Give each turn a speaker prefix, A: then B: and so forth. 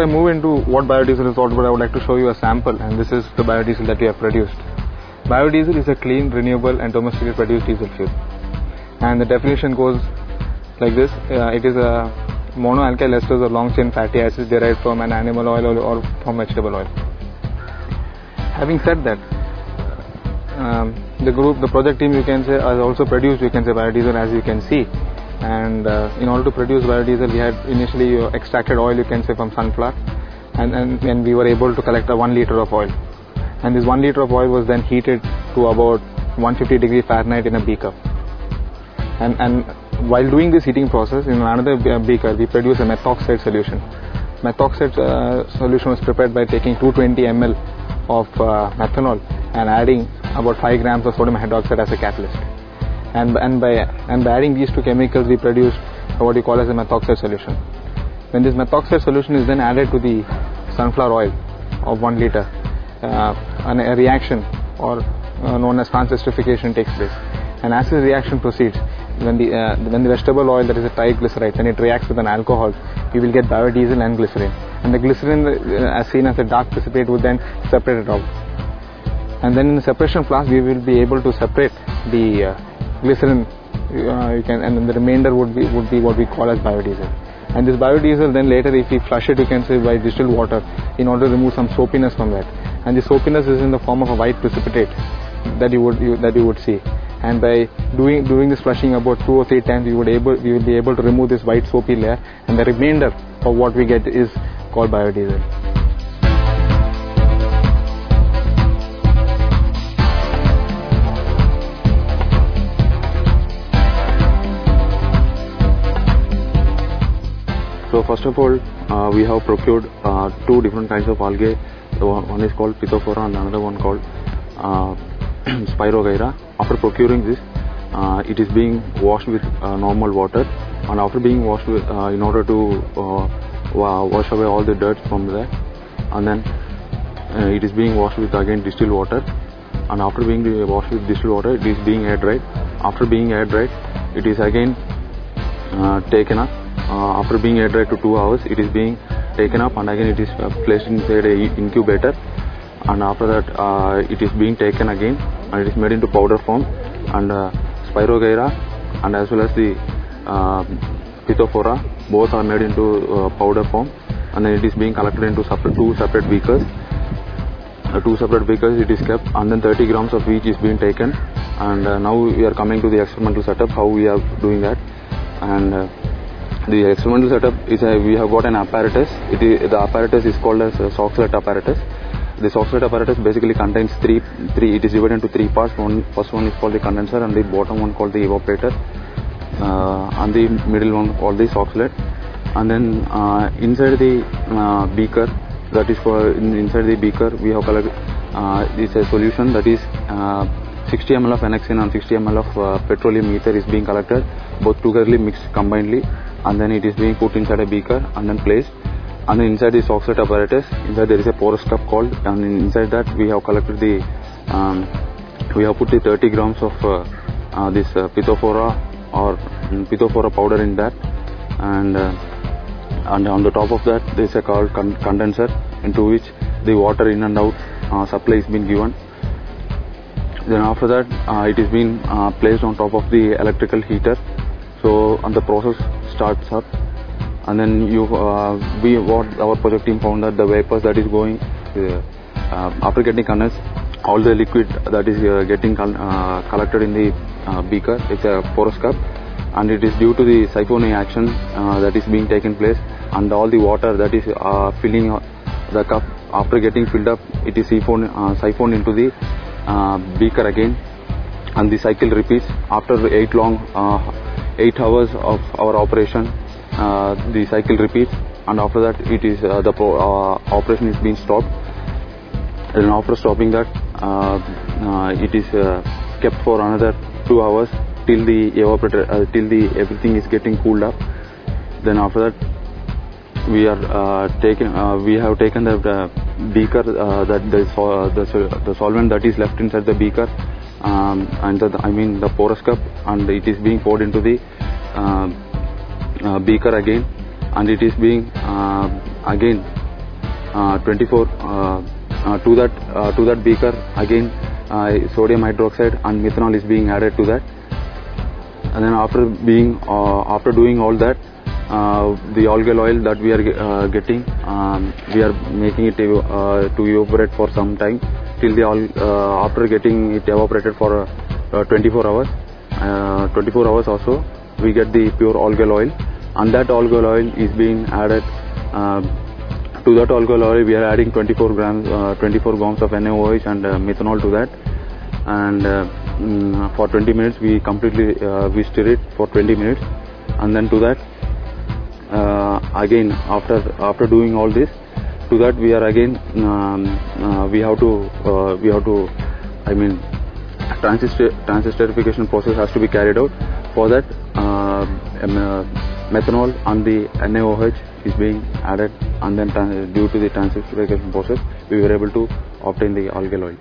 A: I move into what biodiesel is all about, I would like to show you a sample, and this is the biodiesel that we have produced. Biodiesel is a clean, renewable and domestically produced diesel fuel. And the definition goes like this. It is a monoalkyl esters or long chain fatty acids derived from an animal oil or from vegetable oil. Having said that, the project team, you can say, has also produced, you can say, biodiesel, as you can see. And in order to produce biodiesel, we had initially extracted oil, you can say, from sunflower, and we were able to collect 1 liter of oil. And this 1 liter of oil was then heated to about 150 degrees Fahrenheit in a beaker. And while doing this heating process, in another beaker, we produced a methoxide solution. Methoxide solution was prepared by taking 220 ml of methanol and adding about 5 grams of sodium hydroxide as a catalyst. And by adding these two chemicals, we produced what we call as a methoxide solution. When this methoxide solution is then added to the sunflower oil of 1 liter, and a reaction or known as transesterification takes place. And as this reaction proceeds, when the vegetable oil, that is a triglyceride, when it reacts with an alcohol, we will get biodiesel and glycerin. And the glycerin, as seen as a dark precipitate, would then separate it out. And then in the separation flask, we will be able to separate the glycerin, and then the remainder would be what we call as biodiesel. And this biodiesel, then later, if we flush it, you can say, by distilled water, in order to remove some soapiness from that. And the soapiness is in the form of a white precipitate that you would see. And by doing this flushing about 2 or 3 times, we will be able to remove this white soapy layer, and the remainder of what we get is called biodiesel.
B: So first of all, we have procured 2 different kinds of algae. One is called Phytophthora and another one called Spirogyra. After procuring this, it is being washed with normal water, and after being washed with, in order to wash away all the dirt from there, and then it is being washed with again distilled water, and after being washed with distilled water, it is being air dried. After being air dried, it is again taken up. After being air dried to 2 hours, it is being taken up, and again it is placed inside a incubator, and after that it is being taken again, and it is made into powder form. And Spirogyra and as well as the Phytophthora, both are made into powder form, and then it is being collected into 2 separate beakers. 2 separate beakers it is kept, and then 30 grams of each is being taken. And now we are coming to the experimental setup, how we are doing that. And the experimental setup is we have got an apparatus. The apparatus is called as a Soxhlet apparatus. The Soxhlet apparatus basically contains three. It is divided into 3 parts. First one is called the condenser, and the bottom one called the evaporator, and the middle one called the Soxhlet. And then inside the beaker, that is inside the beaker, we have collected this a solution that is 60 ml of NXN and 60 ml of petroleum ether is being collected, both together mixed combinedly, and then it is being put inside a beaker and then placed. And then inside the Soxhlet apparatus, inside there is a porous cup called, and inside that we have collected the we have put the 30 grams of this Phytophthora or Phytophthora powder in that, and on the top of that there is a called condenser, into which the water in and out supply is being given. Then after that it is being placed on top of the electrical heater, so and the process starts up. And then what our project team found that the vapors that is going after getting condensed, all the liquid that is getting collected in the beaker, it's a porous cup, and it is due to the siphoning action that is being taken place, and all the water that is filling the cup, after getting filled up, it is siphoned into the beaker again, and the cycle repeats. After 8 hours of our operation, the cycle repeats, and after that it is the operation is being stopped. And after stopping that, it is kept for another 2 hours till the evaporator, everything is getting cooled up. Then after that, we have taken the beaker, that the solvent that is left inside the beaker, and the porous cup, and it is being poured into the beaker again, and it is being again 24 to that beaker again sodium hydroxide and methanol is being added to that, and then after doing all that, the algal oil that we are getting, we are making it to evaporate for some time till after getting it evaporated for 24 hours. 24 hours also we get the pure algal oil, and that algal oil is being added. To that algal oil we are adding 24 grams of NaOH and methanol to that, and for 20 minutes we completely we stir it for 20 minutes, and then to that again after doing all this, to that we are again we have to I mean transesterification process has to be carried out. For that methanol and the NaOH is being added, and then due to the transesterification process we were able to obtain the algal oil.